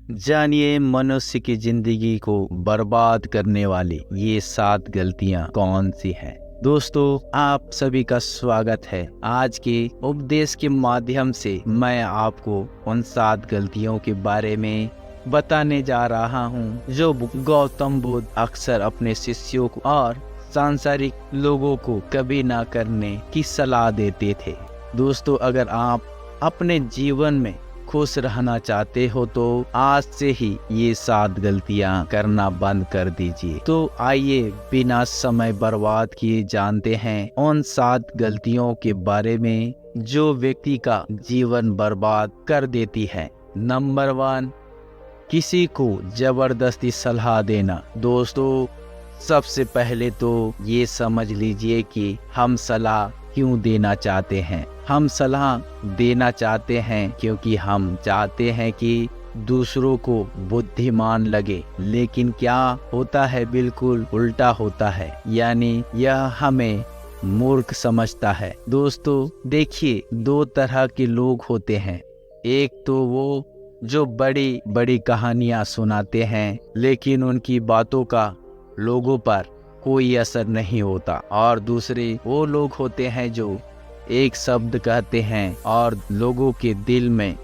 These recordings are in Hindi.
जानिए मनुष्य की जिंदगी को बर्बाद करने वाली ये 7 गलतियां कौन सी हैं। दोस्तों, आप सभी का स्वागत है। आज के उपदेश के माध्यम से मैं आपको उन 7 गलतियों के बारे में बताने जा रहा हूँ जो गौतम बुद्ध अक्सर अपने शिष्यों को और सांसारिक लोगों को कभी ना करने की सलाह देते थे। दोस्तों, अगर आप अपने जीवन में खुश रहना चाहते हो तो आज से ही ये 7 गलतियां करना बंद कर दीजिए। तो आइए बिना समय बर्बाद किए जानते हैं उन 7 गलतियों के बारे में जो व्यक्ति का जीवन बर्बाद कर देती है। नंबर 1, किसी को जबरदस्ती सलाह देना। दोस्तों, सबसे पहले तो ये समझ लीजिए कि हम सलाह क्यों देना चाहते हैं। हम सलाह देना चाहते हैं क्योंकि हम चाहते हैं कि दूसरों को बुद्धिमान लगे, लेकिन क्या होता है, बिल्कुल उल्टा होता है, यानी यह हमें मूर्ख समझता है। दोस्तों देखिए, 2 तरह के लोग होते हैं। एक तो वो जो बड़ी बड़ी कहानियां सुनाते हैं लेकिन उनकी बातों का लोगों पर कोई असर नहीं होता, और दूसरे वो लोग होते हैं जो एक शब्द कहते हैं और लोगों के दिल में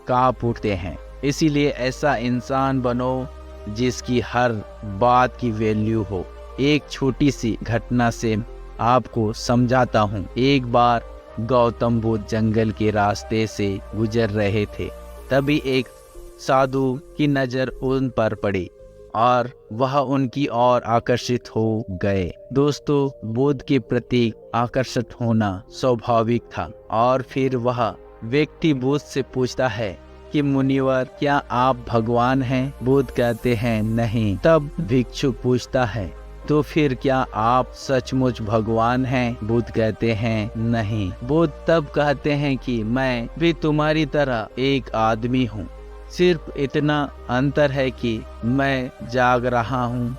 कांप उठते हैं। इसीलिए ऐसा इंसान बनो जिसकी हर बात की वैल्यू हो। एक छोटी सी घटना से आपको समझाता हूँ। एक बार गौतम बुद्ध जंगल के रास्ते से गुजर रहे थे। तभी एक साधु की नज़र उन पर पड़ी और वह उनकी ओर आकर्षित हो गए। दोस्तों, बुद्ध के प्रति आकर्षित होना स्वाभाविक था। और फिर वह व्यक्ति बुद्ध से पूछता है कि मुनिवर, क्या आप भगवान हैं? बुद्ध कहते हैं नहीं। तब भिक्षुक पूछता है, तो फिर क्या आप सचमुच भगवान हैं? बुद्ध कहते हैं नहीं। बुद्ध तब कहते हैं कि मैं भी तुम्हारी तरह एक आदमी हूँ, सिर्फ इतना अंतर है कि मैं जाग रहा हूँ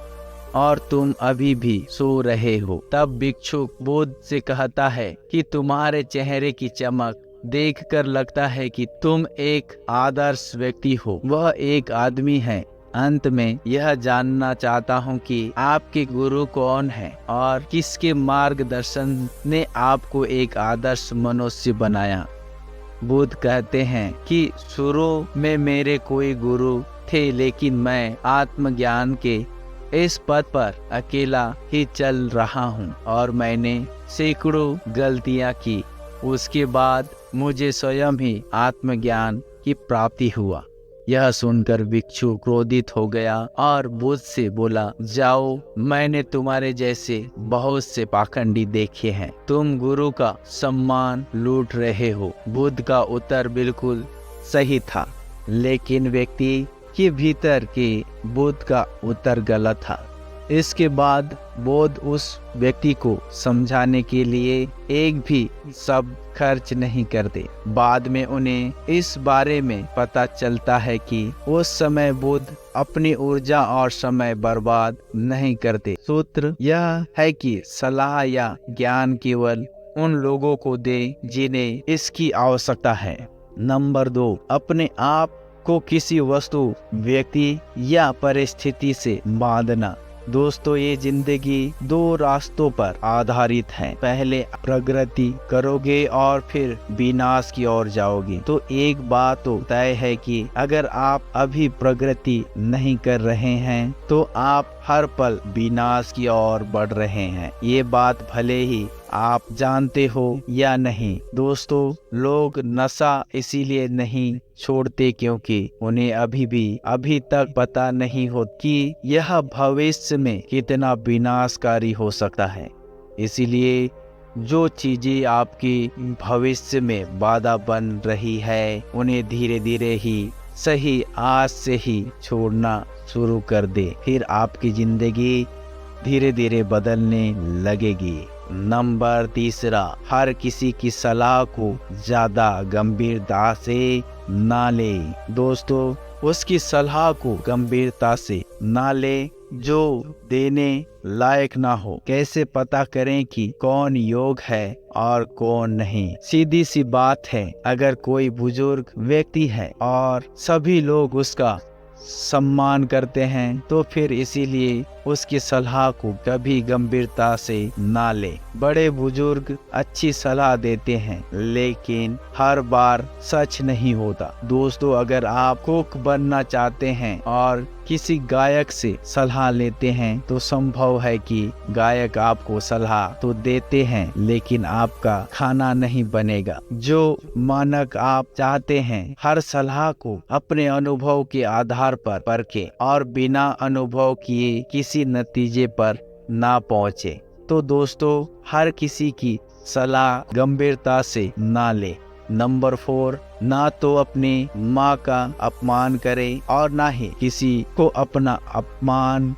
और तुम अभी भी सो रहे हो। तब भिक्षुक बुद्ध से कहता है कि तुम्हारे चेहरे की चमक देखकर लगता है कि तुम एक आदर्श व्यक्ति हो। वह एक आदमी है। अंत में यह जानना चाहता हूँ कि आपके गुरु कौन है और किसके मार्गदर्शन ने आपको एक आदर्श मनुष्य बनाया। बुद्ध कहते हैं कि शुरू में मेरे कोई गुरु थे, लेकिन मैं आत्मज्ञान के इस पथ पर अकेला ही चल रहा हूँ और मैंने सैकड़ों गलतियाँ की। उसके बाद मुझे स्वयं ही आत्मज्ञान की प्राप्ति हुआ। यह सुनकर भिक्षु क्रोधित हो गया और बुद्ध से बोला, जाओ, मैंने तुम्हारे जैसे बहुत से पाखंडी देखे हैं। तुम गुरु का सम्मान लूट रहे हो। बुद्ध का उत्तर बिल्कुल सही था, लेकिन व्यक्ति के भीतर के बुद्ध का उत्तर गलत था। इसके बाद बुद्ध उस व्यक्ति को समझाने के लिए एक भी शब्द खर्च नहीं करते। बाद में उन्हें इस बारे में पता चलता है कि उस समय बुद्ध अपनी ऊर्जा और समय बर्बाद नहीं करते। सूत्र यह है कि सलाह या ज्ञान केवल उन लोगों को दे जिन्हें इसकी आवश्यकता है। नंबर 2, अपने आप को किसी वस्तु, व्यक्ति या परिस्थिति से बांधना। दोस्तों, ये जिंदगी 2 रास्तों पर आधारित है। पहले प्रगति करोगे और फिर विनाश की ओर जाओगे। तो एक बात तो तय है कि अगर आप अभी प्रगति नहीं कर रहे हैं तो आप हर पल विनाश की ओर बढ़ रहे हैं। ये बात भले ही आप जानते हो या नहीं। दोस्तों, लोग नशा इसीलिए नहीं छोड़ते क्योंकि उन्हें अभी तक पता नहीं हो कि यह भविष्य में कितना विनाशकारी हो सकता है। इसीलिए जो चीजें आपकी भविष्य में बाधा बन रही है उन्हें धीरे धीरे ही सही आज से ही छोड़ना शुरू कर दे, फिर आपकी जिंदगी धीरे धीरे बदलने लगेगी। नंबर 3, हर किसी की सलाह को ज्यादा गंभीरता से ना ले। दोस्तों, उसकी सलाह को गंभीरता से ना ले जो देने लायक ना हो। कैसे पता करें कि कौन योग्य है और कौन नहीं? सीधी सी बात है, अगर कोई बुजुर्ग व्यक्ति है और सभी लोग उसका सम्मान करते हैं तो फिर इसीलिए उसकी सलाह को कभी गंभीरता से ना ले। बड़े बुजुर्ग अच्छी सलाह देते हैं लेकिन हर बार सच नहीं होता। दोस्तों, अगर आप कुक बनना चाहते हैं और किसी गायक से सलाह लेते हैं तो संभव है कि गायक आपको सलाह तो देते हैं लेकिन आपका खाना नहीं बनेगा। जो मानक आप चाहते हैं हर सलाह को अपने अनुभव के आधार पर परखें और बिना अनुभव किए किसी नतीजे पर ना पहुंचे। तो दोस्तों, हर किसी की सलाह गंभीरता से ना ले। नंबर 4, ना तो अपनी माँ का अपमान करे और ना ही किसी को अपना अपमान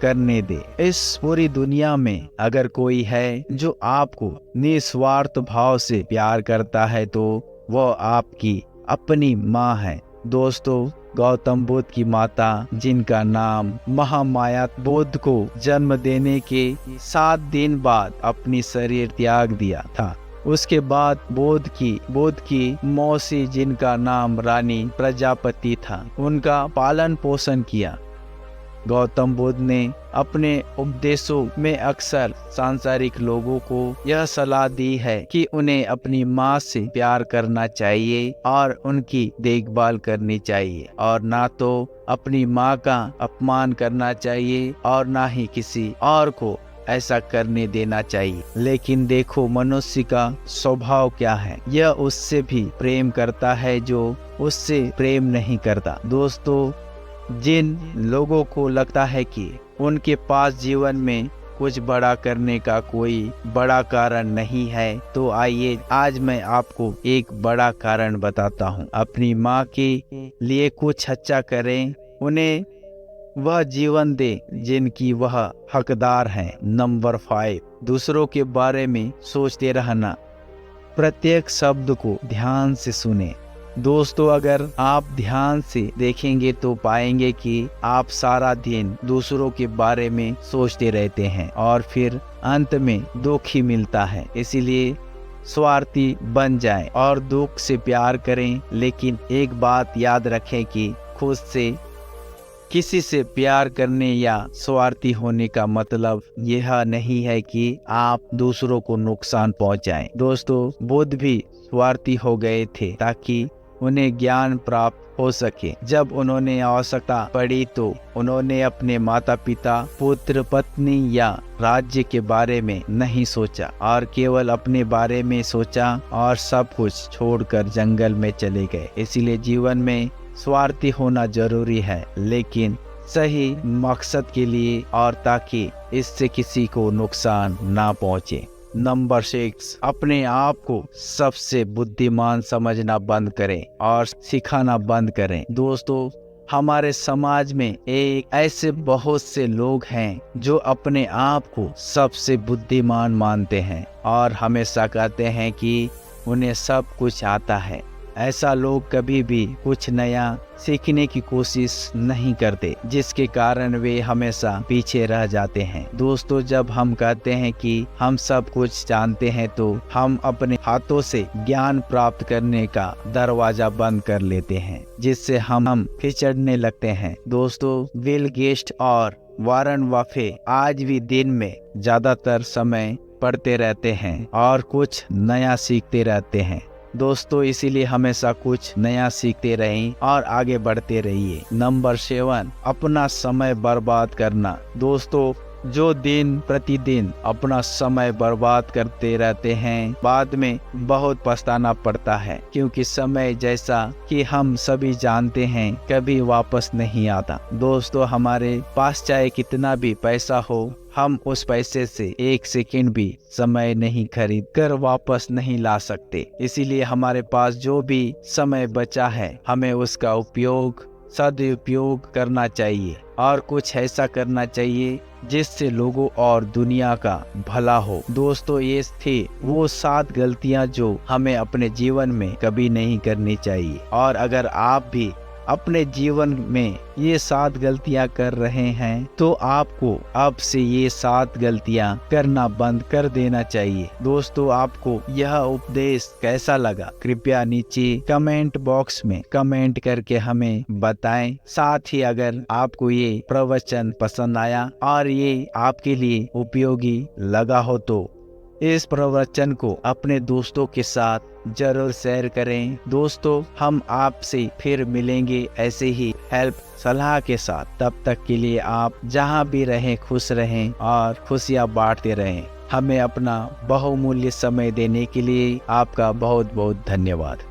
करने दे। इस पूरी दुनिया में अगर कोई है जो आपको निस्वार्थ भाव से प्यार करता है तो वह आपकी अपनी माँ है। दोस्तों, गौतम बुद्ध की माता, जिनका नाम महामाया, बुद्ध को जन्म देने के 7 दिन बाद अपनी शरीर त्याग दिया था। उसके बाद बुद्ध की मौसी, जिनका नाम रानी प्रजापति था, उनका पालन पोषण किया। गौतम बुद्ध ने अपने उपदेशों में अक्सर सांसारिक लोगों को यह सलाह दी है कि उन्हें अपनी माँ से प्यार करना चाहिए और उनकी देखभाल करनी चाहिए और ना तो अपनी माँ का अपमान करना चाहिए और ना ही किसी और को ऐसा करने देना चाहिए। लेकिन देखो, मनुष्य का स्वभाव क्या है, यह उससे भी प्रेम करता है जो उससे प्रेम नहीं करता। दोस्तों, जिन लोगों को लगता है कि उनके पास जीवन में कुछ बड़ा करने का कोई बड़ा कारण नहीं है, तो आइए आज मैं आपको एक बड़ा कारण बताता हूँ। अपनी माँ के लिए कुछ अच्छा करें, उन्हें वह जीवन दे जिनकी वह हकदार हैं। नंबर 5, दूसरों के बारे में सोचते रहना। प्रत्येक शब्द को ध्यान से सुने। दोस्तों, अगर आप ध्यान से देखेंगे तो पाएंगे कि आप सारा दिन दूसरों के बारे में सोचते रहते हैं और फिर अंत में दुख ही मिलता है। इसीलिए स्वार्थी बन जाएं और दुख से प्यार करें। लेकिन एक बात याद रखें कि खुद से किसी से प्यार करने या स्वार्थी होने का मतलब यह नहीं है कि आप दूसरों को नुकसान पहुंचाएं। दोस्तों, बुद्ध भी स्वार्थी हो गए थे ताकि उन्हें ज्ञान प्राप्त हो सके। जब उन्होंने आवश्यकता पड़ी तो उन्होंने अपने माता पिता, पुत्र, पत्नी या राज्य के बारे में नहीं सोचा और केवल अपने बारे में सोचा और सब कुछ छोड़कर जंगल में चले गए। इसीलिए जीवन में स्वार्थी होना जरूरी है, लेकिन सही मकसद के लिए और ताकि इससे किसी को नुकसान ना पहुंचे। नंबर 6, अपने आप को सबसे बुद्धिमान समझना बंद करें और सिखाना बंद करें। दोस्तों, हमारे समाज में ऐसे बहुत से लोग हैं जो अपने आप को सबसे बुद्धिमान मानते हैं और हमेशा कहते हैं कि उन्हें सब कुछ आता है। ऐसा लोग कभी भी कुछ नया सीखने की कोशिश नहीं करते, जिसके कारण वे हमेशा पीछे रह जाते हैं। दोस्तों, जब हम कहते हैं कि हम सब कुछ जानते हैं तो हम अपने हाथों से ज्ञान प्राप्त करने का दरवाजा बंद कर लेते हैं, जिससे हम फिसलने लगते हैं। दोस्तों, बिल गेट्स और वॉरेन बफेट आज भी दिन में ज्यादातर समय पढ़ते रहते हैं और कुछ नया सीखते रहते हैं। दोस्तों, इसीलिए हमेशा कुछ नया सीखते रहें और आगे बढ़ते रहिए। नंबर 7, अपना समय बर्बाद करना। दोस्तों, जो दिन प्रतिदिन अपना समय बर्बाद करते रहते हैं, बाद में बहुत पछताना पड़ता है, क्योंकि समय, जैसा कि हम सभी जानते हैं, कभी वापस नहीं आता। दोस्तों, हमारे पास चाहे कितना भी पैसा हो, हम उस पैसे से 1 सेकंड भी समय नहीं खरीद कर वापस नहीं ला सकते। इसीलिए हमारे पास जो भी समय बचा है, हमें उसका सदुपयोग करना चाहिए और कुछ ऐसा करना चाहिए जिससे लोगों और दुनिया का भला हो। दोस्तों, ये थी वो 7 गलतियां जो हमें अपने जीवन में कभी नहीं करनी चाहिए। और अगर आप भी अपने जीवन में ये 7 गलतियां कर रहे हैं तो आपको अब से ये 7 गलतियां करना बंद कर देना चाहिए। दोस्तों, आपको यह उपदेश कैसा लगा कृपया नीचे कमेंट बॉक्स में कमेंट करके हमें बताएं। साथ ही अगर आपको ये प्रवचन पसंद आया और ये आपके लिए उपयोगी लगा हो तो इस प्रवचन को अपने दोस्तों के साथ जरूर शेयर करें। दोस्तों, हम आपसे फिर मिलेंगे ऐसे ही हेल्प सलाह के साथ। तब तक के लिए आप जहां भी रहें खुश रहें और खुशियां बांटते रहें। हमें अपना बहुमूल्य समय देने के लिए आपका बहुत बहुत धन्यवाद।